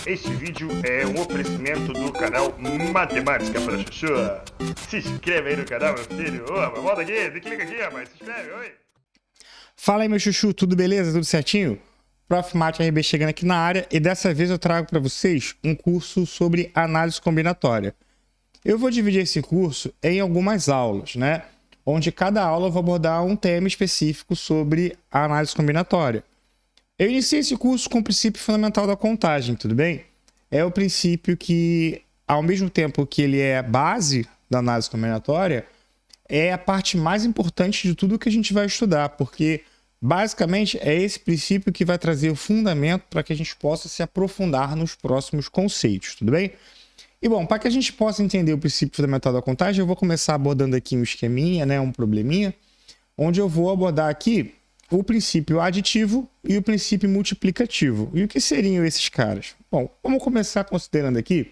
Este vídeo é um oferecimento do canal Matemática para Chuchu. Se inscreve aí no canal, meu filho. Ô, volta aqui, clica aqui, rapaz. Se inscreve, oi. Fala aí, meu chuchu, tudo beleza? Tudo certinho? Prof. Mate RB chegando aqui na área e dessa vez eu trago para vocês um curso sobre análise combinatória. Eu vou dividir esse curso em algumas aulas, né? Onde cada aula eu vou abordar um tema específico sobre a análise combinatória. Eu iniciei esse curso com o princípio fundamental da contagem, tudo bem? É o princípio que, ao mesmo tempo que ele é a base da análise combinatória, é a parte mais importante de tudo que a gente vai estudar, porque basicamente é esse princípio que vai trazer o fundamento para que a gente possa se aprofundar nos próximos conceitos, tudo bem? E bom, para que a gente possa entender o princípio fundamental da contagem, eu vou começar abordando aqui um esqueminha, né, um probleminha, onde eu vou abordar aqui o princípio aditivo e o princípio multiplicativo. E o que seriam esses caras? Bom, vamos começar considerando aqui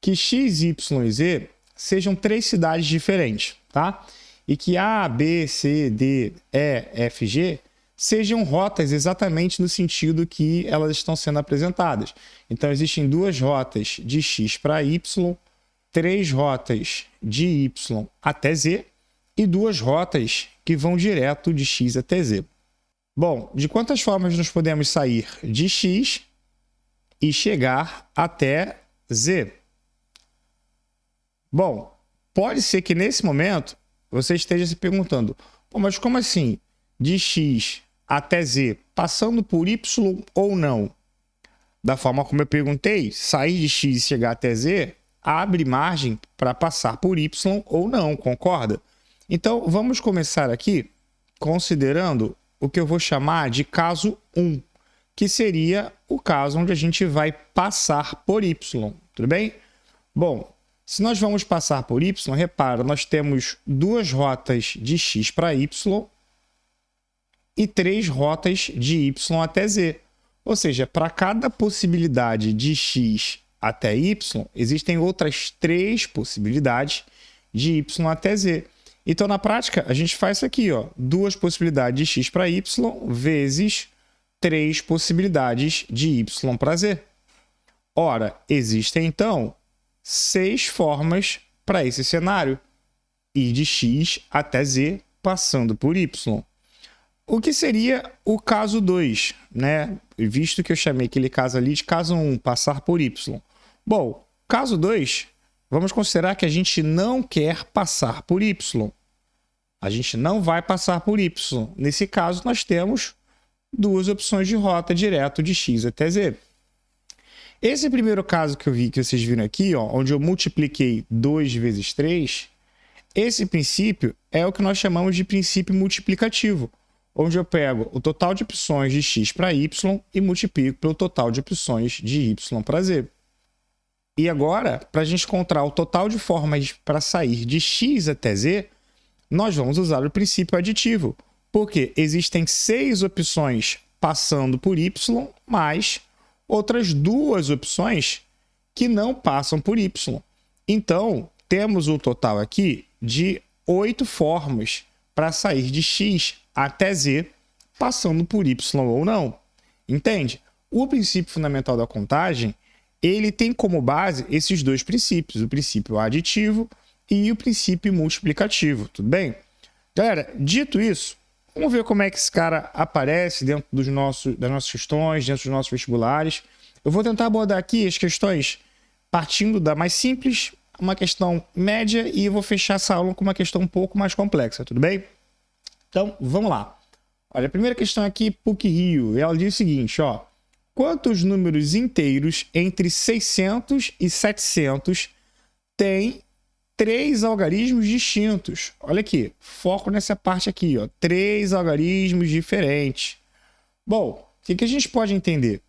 que x, y e z sejam três cidades diferentes, tá? E que A, B, C, D, E, F, G sejam rotas exatamente no sentido que elas estão sendo apresentadas. Então, existem duas rotas de x para y, três rotas de y até z e duas rotas que vão direto de x até z. Bom, de quantas formas nós podemos sair de x e chegar até z? Bom, pode ser que nesse momento você esteja se perguntando, pô, mas como assim? De x até z, passando por y ou não? Da forma como eu perguntei, sair de x e chegar até z abre margem para passar por y ou não, concorda? Então, vamos começar aqui considerando o que eu vou chamar de caso 1, que seria o caso onde a gente vai passar por y, tudo bem? Bom, se nós vamos passar por y, repara, nós temos duas rotas de x para y e três rotas de y até z. Ou seja, para cada possibilidade de x até y, existem outras três possibilidades de y até z. Então, na prática, a gente faz isso aqui, ó, duas possibilidades de x para y vezes três possibilidades de y para z. Ora, existem, então, 6 formas para esse cenário, ir de x até z passando por y. O que seria o caso 2, né? Visto que eu chamei aquele caso ali de caso 1, passar por y. Bom, caso 2, vamos considerar que a gente não quer passar por y. A gente não vai passar por y. Nesse caso, nós temos duas opções de rota direto de x até z. Esse primeiro caso que eu vi, que vocês viram aqui, ó, onde eu multipliquei 2 vezes 3, esse princípio é o que nós chamamos de princípio multiplicativo, onde eu pego o total de opções de x para y e multiplico pelo total de opções de y para z. E agora, para a gente encontrar o total de formas para sair de x até z, nós vamos usar o princípio aditivo, porque existem 6 opções passando por y, mais outras duas opções que não passam por y. Então, temos o total aqui de 8 formas para sair de x até z, passando por y ou não. Entende? O princípio fundamental da contagem, ele tem como base esses dois princípios, o princípio aditivo e o princípio multiplicativo, tudo bem? Galera, dito isso, vamos ver como é que esse cara aparece dentro das nossas questões, dentro dos nossos vestibulares. Eu vou tentar abordar aqui as questões partindo da mais simples, uma questão média, e eu vou fechar essa aula com uma questão um pouco mais complexa, tudo bem? Então, vamos lá. Olha, a primeira questão aqui, PUC-Rio, ela diz o seguinte, ó. Quantos números inteiros entre 600 e 700 têm 3 algarismos distintos? Olha aqui, foco nessa parte aqui, ó. 3 algarismos diferentes. Bom, o que a gente pode entender?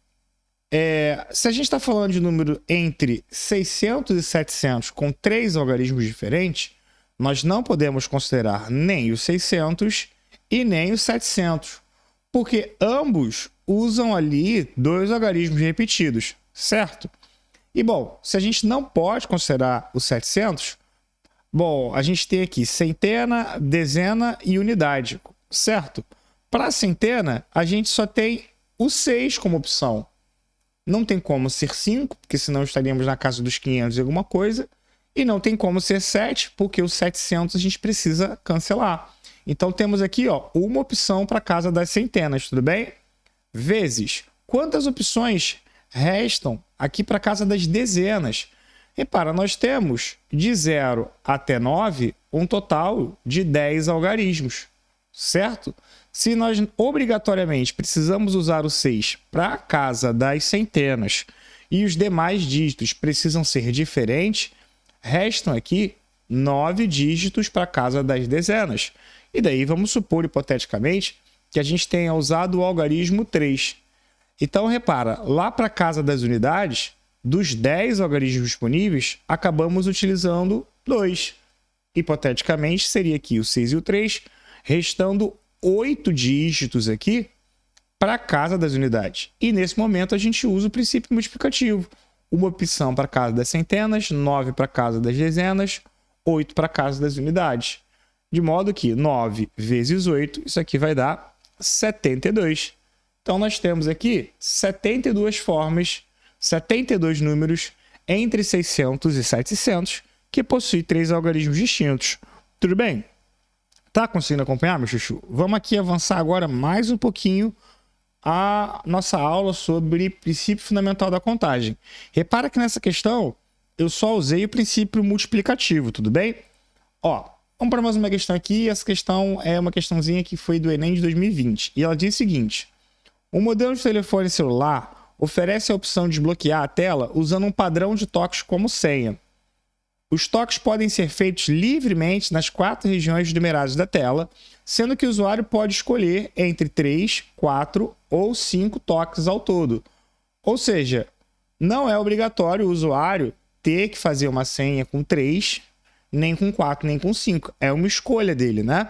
Se a gente está falando de número entre 600 e 700 com 3 algarismos diferentes, nós não podemos considerar nem os 600 e nem os 700, porque ambos usam ali 2 algarismos repetidos, certo? E, bom, se a gente não pode considerar os 700, bom, a gente tem aqui centena, dezena e unidade, certo? Para centena, a gente só tem o 6 como opção. Não tem como ser 5, porque senão estaríamos na casa dos 500 e alguma coisa. E não tem como ser 7, porque os 700 a gente precisa cancelar. Então temos aqui, ó, uma opção para a casa das centenas, tudo bem? Vezes. Quantas opções restam aqui para a casa das dezenas? Repara, nós temos de 0 até 9 um total de 10 algarismos, certo? Se nós obrigatoriamente precisamos usar o 6 para a casa das centenas e os demais dígitos precisam ser diferentes, restam aqui 9 dígitos para a casa das dezenas. E daí vamos supor, hipoteticamente, que a gente tenha usado o algarismo 3. Então, repara, lá para a casa das unidades, dos 10 algarismos disponíveis, acabamos utilizando 2. Hipoteticamente, seria aqui o 6 e o 3, restando 8 dígitos aqui para a casa das unidades. E nesse momento a gente usa o princípio multiplicativo. Uma opção para a casa das centenas, 9 para a casa das dezenas, 8 para a casa das unidades. De modo que 9 vezes 8, isso aqui vai dar 72. Então nós temos aqui 72 formas, 72 números entre 600 e 700 que possuem 3 algarismos distintos. Tudo bem? Tá conseguindo acompanhar, meu chuchu? Vamos aqui avançar agora mais um pouquinho a nossa aula sobre princípio fundamental da contagem. Repara que nessa questão eu só usei o princípio multiplicativo, tudo bem? Ó, vamos para mais uma questão aqui. Essa questão é uma questãozinha que foi do Enem de 2020. E ela diz o seguinte: o modelo de telefone celular oferece a opção de desbloquear a tela usando um padrão de toques como senha. Os toques podem ser feitos livremente nas 4 regiões numeradas da tela, sendo que o usuário pode escolher entre 3, 4 ou 5 toques ao todo. Ou seja, não é obrigatório o usuário ter que fazer uma senha com 3, nem com 4, nem com 5. É uma escolha dele, né?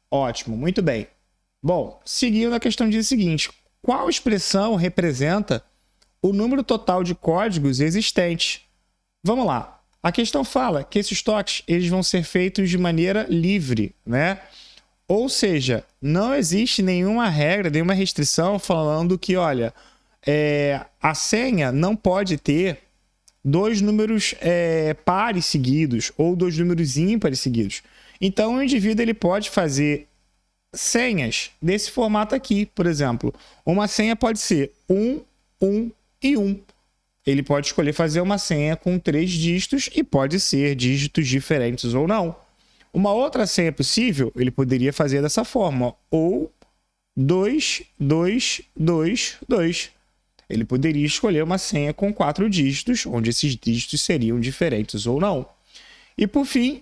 Ótimo, muito bem. Bom, seguindo, a questão diz o seguinte: qual expressão representa o número total de códigos existentes? Vamos lá. A questão fala que esses toques eles vão ser feitos de maneira livre, né? Ou seja, não existe nenhuma regra, nenhuma restrição falando que, olha, a senha não pode ter 2 números pares seguidos ou 2 números ímpares seguidos. Então, o indivíduo ele pode fazer senhas desse formato aqui, por exemplo. Uma senha pode ser 1, 1 e 1. Ele pode escolher fazer uma senha com 3 dígitos e pode ser dígitos diferentes ou não. Uma outra senha possível, ele poderia fazer dessa forma, ou 2, 2, 2, 2. Ele poderia escolher uma senha com 4 dígitos, onde esses dígitos seriam diferentes ou não. E por fim,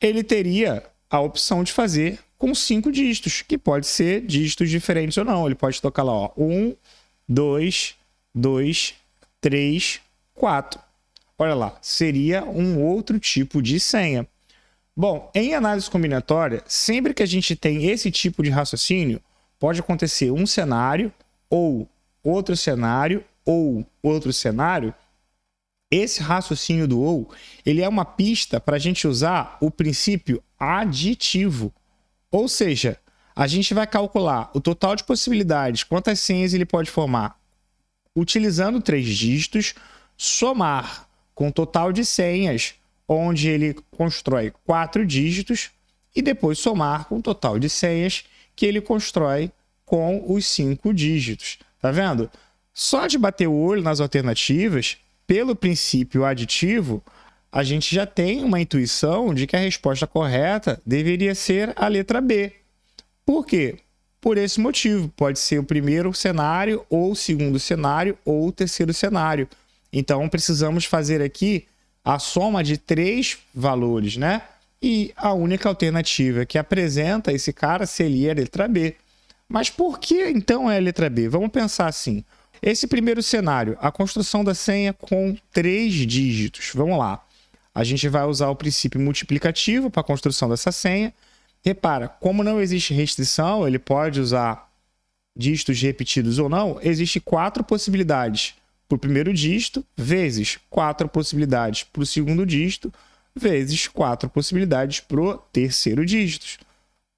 ele teria a opção de fazer com 5 dígitos, que pode ser dígitos diferentes ou não. Ele pode tocar lá, ó, 1, 2, 2, 3, 4. Olha lá, seria um outro tipo de senha. Bom, em análise combinatória, sempre que a gente tem esse tipo de raciocínio, pode acontecer um cenário, ou outro cenário, ou outro cenário. Esse raciocínio do ou, ele é uma pista para a gente usar o princípio aditivo. Ou seja, a gente vai calcular o total de possibilidades, quantas senhas ele pode formar, utilizando 3 dígitos, somar com o total de senhas, onde ele constrói 4 dígitos, e depois somar com o total de senhas que ele constrói com os 5 dígitos. Tá vendo? Só de bater o olho nas alternativas, pelo princípio aditivo, a gente já tem uma intuição de que a resposta correta deveria ser a letra B. Por quê? Por esse motivo, pode ser o primeiro cenário, ou o segundo cenário, ou o terceiro cenário. Então, precisamos fazer aqui a soma de 3 valores, né? E a única alternativa que apresenta esse cara seria a letra B. Mas por que, então, é a letra B? Vamos pensar assim. Esse primeiro cenário, a construção da senha com 3 dígitos. Vamos lá. A gente vai usar o princípio multiplicativo para a construção dessa senha. Repara, como não existe restrição, ele pode usar dígitos repetidos ou não, existe 4 possibilidades para o primeiro dígito, vezes 4 possibilidades para o segundo dígito, vezes 4 possibilidades para o terceiro dígito.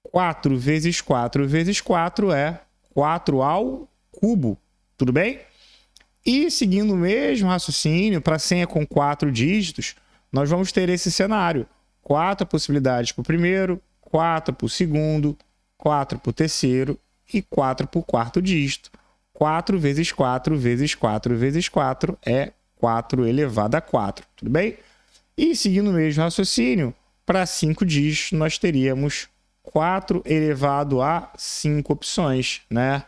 4 vezes 4 vezes 4 é 4 ao cubo, tudo bem? E seguindo o mesmo raciocínio, para senha com 4 dígitos, nós vamos ter esse cenário. 4 possibilidades para o primeiro, 4 para o segundo, 4 para o terceiro e 4 para o quarto dígito. 4 vezes 4 vezes 4 vezes 4 é 4 elevado a 4, tudo bem? E seguindo o mesmo raciocínio, para 5 dígitos nós teríamos 4 elevado a 5 opções, né?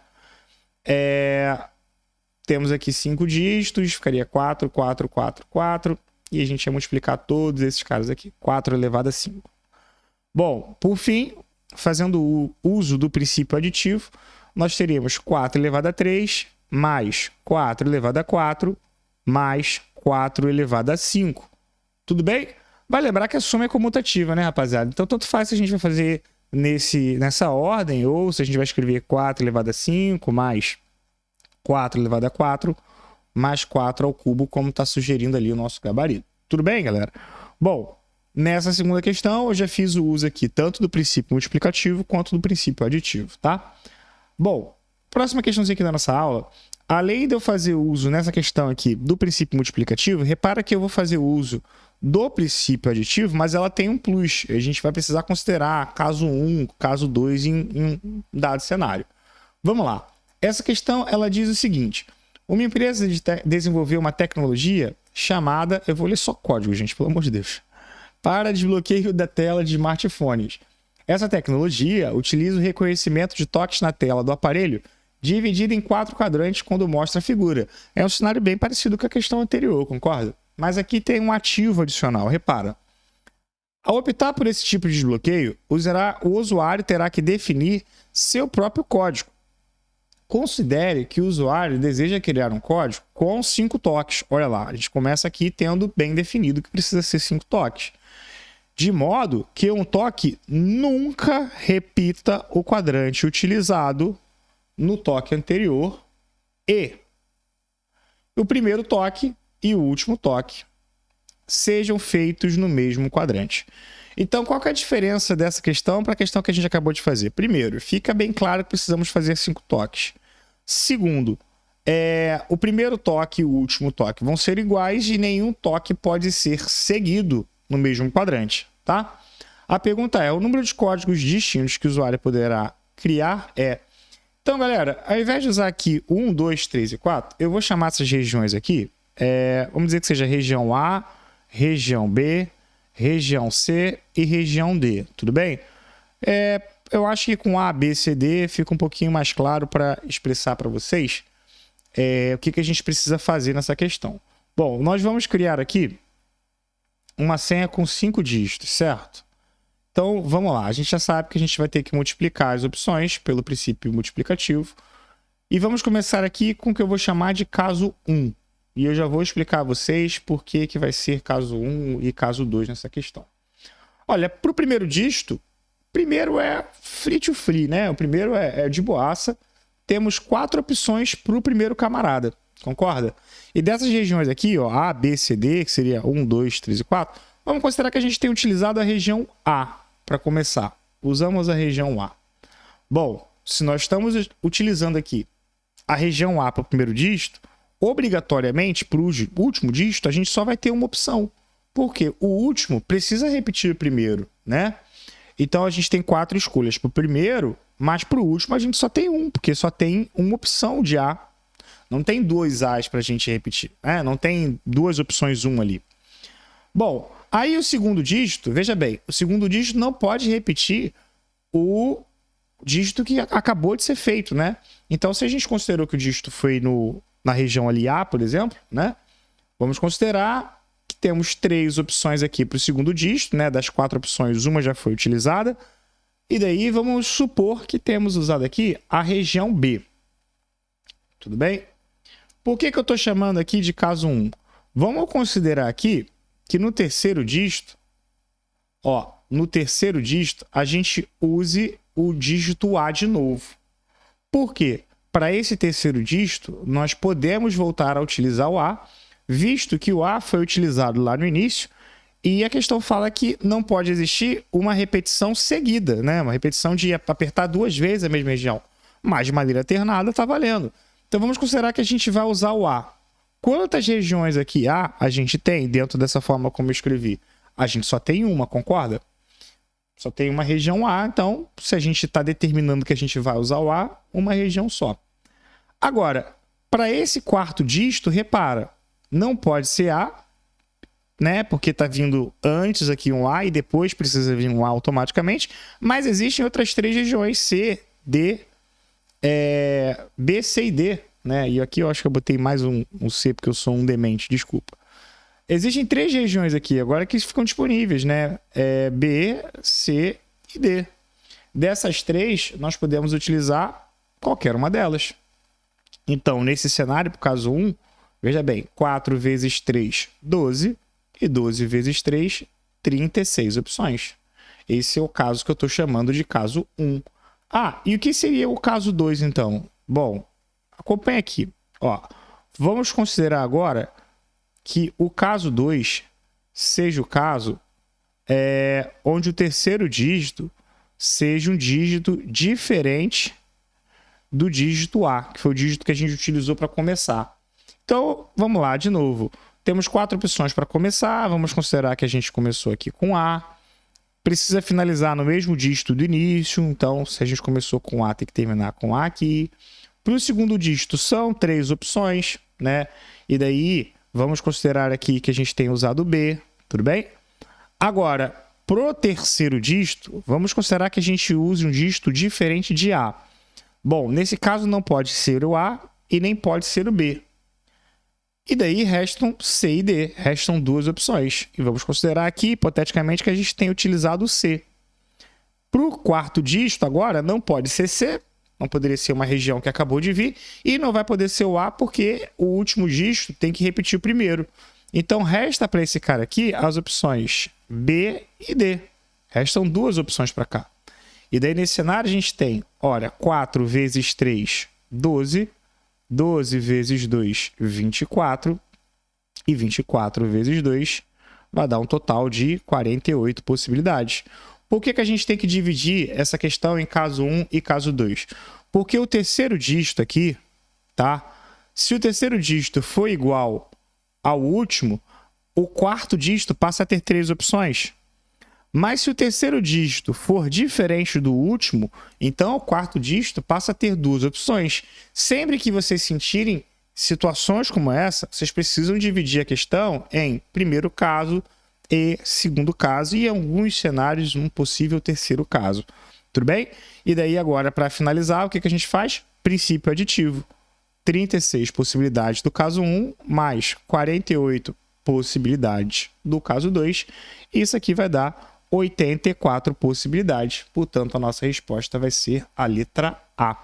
Temos aqui 5 dígitos, ficaria 4, 4, 4, 4, e a gente ia multiplicar todos esses caras aqui, 4 elevado a 5. Bom, por fim, fazendo o uso do princípio aditivo, nós teríamos 4 elevado a 3, mais 4 elevado a 4, mais 4 elevado a 5. Tudo bem? Vai lembrar que a soma é comutativa, né, rapaziada? Então, tanto faz se a gente vai fazer nessa ordem, ou se a gente vai escrever 4 elevado a 5, mais 4 elevado a 4, mais 4 ao cubo, como está sugerindo ali o nosso gabarito. Tudo bem, galera? Bom, nessa segunda questão, eu já fiz o uso aqui tanto do princípio multiplicativo quanto do princípio aditivo, tá? Bom, próxima questãozinha aqui da nossa aula. Além de eu fazer uso nessa questão aqui do princípio multiplicativo, repara que eu vou fazer uso do princípio aditivo, mas ela tem um plus. A gente vai precisar considerar caso 1, caso 2 em um dado cenário. Vamos lá. Essa questão, ela diz o seguinte. Uma empresa desenvolveu uma tecnologia chamada... Eu vou ler só código, gente, pelo amor de Deus. Para desbloqueio da tela de smartphones. Essa tecnologia utiliza o reconhecimento de toques na tela do aparelho dividido em 4 quadrantes quando mostra a figura. É um cenário bem parecido com a questão anterior, concorda? Mas aqui tem um ativo adicional, repara. Ao optar por esse tipo de desbloqueio, o usuário terá que definir seu próprio código. Considere que o usuário deseja criar um código com 5 toques. Olha lá, a gente começa aqui tendo bem definido que precisa ser 5 toques. De modo que um toque nunca repita o quadrante utilizado no toque anterior e o primeiro toque e o último toque sejam feitos no mesmo quadrante. Então, qual que é a diferença dessa questão para a questão que a gente acabou de fazer? Primeiro, fica bem claro que precisamos fazer 5 toques. Segundo, o primeiro toque e o último toque vão ser iguais e nenhum toque pode ser seguido no mesmo quadrante, tá? A pergunta é, o número de códigos distintos que o usuário poderá criar é... Então, galera, ao invés de usar aqui 1, 2, 3 e 4, eu vou chamar essas regiões aqui, vamos dizer que seja região A, região B, região C e região D, tudo bem? Eu acho que com A, B, C, D fica um pouquinho mais claro para expressar para vocês o que a gente precisa fazer nessa questão. Bom, nós vamos criar aqui uma senha com 5 dígitos, certo? Então, vamos lá. A gente já sabe que a gente vai ter que multiplicar as opções pelo princípio multiplicativo. E vamos começar aqui com o que eu vou chamar de caso 1. E eu já vou explicar a vocês por que vai ser caso 1 e caso 2 nessa questão. Olha, para o primeiro dígito, primeiro é free to free, né? O primeiro é de boaça. Temos 4 opções para o primeiro camarada, concorda? E dessas regiões aqui, ó, A, B, C, D, que seria 1, 2, 3 e 4, vamos considerar que a gente tem utilizado a região A para começar. Usamos a região A. Bom, se nós estamos utilizando aqui a região A para o primeiro dígito, obrigatoriamente, para o último dígito, a gente só vai ter uma opção. Porque o último precisa repetir o primeiro, né? Então, a gente tem 4 escolhas para o primeiro, mas para o último a gente só tem um, porque só tem uma opção de A. Não tem 2 A's para a gente repetir, né? Não tem 2 opções 1 ali. Bom, aí o segundo dígito, veja bem, o segundo dígito não pode repetir o dígito que acabou de ser feito, né? Então, se a gente considerou que o dígito foi na região ali A, por exemplo, né? Vamos considerar que temos 3 opções aqui para o segundo dígito, né? Das 4 opções, uma já foi utilizada. E daí vamos supor que temos usado aqui a região B. Tudo bem? Por que eu estou chamando aqui de caso 1? Vamos considerar aqui que no terceiro dígito, a gente use o dígito A de novo. Por quê? Para esse terceiro dígito, nós podemos voltar a utilizar o A, visto que o A foi utilizado lá no início, e a questão fala que não pode existir uma repetição seguida, né? Uma repetição de apertar 2 vezes a mesma região. Mas de maneira alternada está valendo. Então vamos considerar que a gente vai usar o A. Quantas regiões aqui a gente tem dentro dessa forma como eu escrevi? A gente só tem uma, concorda? Só tem uma região A, então, se a gente está determinando que a gente vai usar o A, uma região só. Agora, para esse quarto dígito, repara, não pode ser A, né? Porque está vindo antes aqui um A e depois precisa vir um A automaticamente, mas existem outras 3 regiões, C, D, B, C e D, né? E aqui eu acho que eu botei mais um C porque eu sou um demente, desculpa. Existem 3 regiões aqui, agora que ficam disponíveis, né? B, C e D. Dessas 3, nós podemos utilizar qualquer uma delas. Então, nesse cenário, por caso 1, veja bem, 4 vezes 3, 12, e 12 vezes 3, 36 opções. Esse é o caso que eu estou chamando de caso 1. E o que seria o caso 2, então? Bom, acompanha aqui. Ó, vamos considerar agora que o caso 2 seja o caso onde o terceiro dígito seja um dígito diferente do dígito A, que foi o dígito que a gente utilizou para começar. Então, vamos lá de novo. Temos 4 opções para começar. Vamos considerar que a gente começou aqui com A. Precisa finalizar no mesmo dígito do início. Então, se a gente começou com A, tem que terminar com A aqui. Para o segundo dígito, são 3 opções, né? E daí, vamos considerar aqui que a gente tem usado B, tudo bem? Agora, pro terceiro dígito, vamos considerar que a gente use um dígito diferente de A. Bom, nesse caso não pode ser o A e nem pode ser o B. E daí restam C e D, restam 2 opções. E vamos considerar aqui, hipoteticamente, que a gente tem utilizado o C. Para o quarto dígito agora, não pode ser C, não poderia ser uma região que acabou de vir, e não vai poder ser o A porque o último dígito tem que repetir o primeiro. Então, resta para esse cara aqui as opções B e D. Restam 2 opções para cá. E daí, nesse cenário, a gente tem, olha, 4 vezes 3, 12, 12 vezes 2, 24, e 24 vezes 2 vai dar um total de 48 possibilidades. Por que a gente tem que dividir essa questão em caso 1 e caso 2? Porque o terceiro dígito aqui, tá? Se o terceiro dígito for igual ao último, o quarto dígito passa a ter 3 opções. Mas se o terceiro dígito for diferente do último, então o quarto dígito passa a ter 2 opções. Sempre que vocês sentirem situações como essa, vocês precisam dividir a questão em primeiro caso e segundo caso, e em alguns cenários um possível terceiro caso. Tudo bem? E daí agora, para finalizar, o que a gente faz? Princípio aditivo. 36 possibilidades do caso 1, mais 48 possibilidades do caso 2. Isso aqui vai dar 84 possibilidades. Portanto, a nossa resposta vai ser a letra A.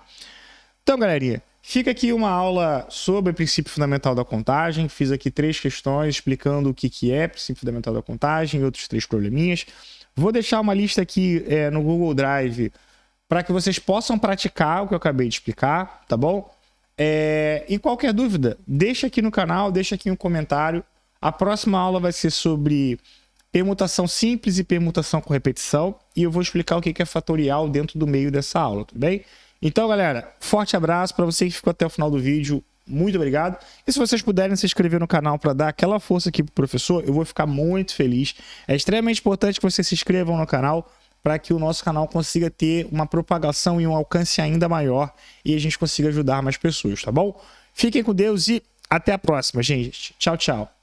Então, galerinha, fica aqui uma aula sobre o princípio fundamental da contagem. Fiz aqui 3 questões explicando o que é princípio fundamental da contagem e outros 3 probleminhas. Vou deixar uma lista aqui no Google Drive para que vocês possam praticar o que eu acabei de explicar, tá bom? E qualquer dúvida, deixa aqui no canal, deixa aqui um comentário. A próxima aula vai ser sobre permutação simples e permutação com repetição. E eu vou explicar o que é fatorial dentro do meio dessa aula, tudo bem? Então, galera, forte abraço para você que ficou até o final do vídeo. Muito obrigado. E se vocês puderem se inscrever no canal para dar aquela força aqui pro professor, eu vou ficar muito feliz. É extremamente importante que vocês se inscrevam no canal para que o nosso canal consiga ter uma propagação e um alcance ainda maior e a gente consiga ajudar mais pessoas, tá bom? Fiquem com Deus e até a próxima, gente. Tchau, tchau.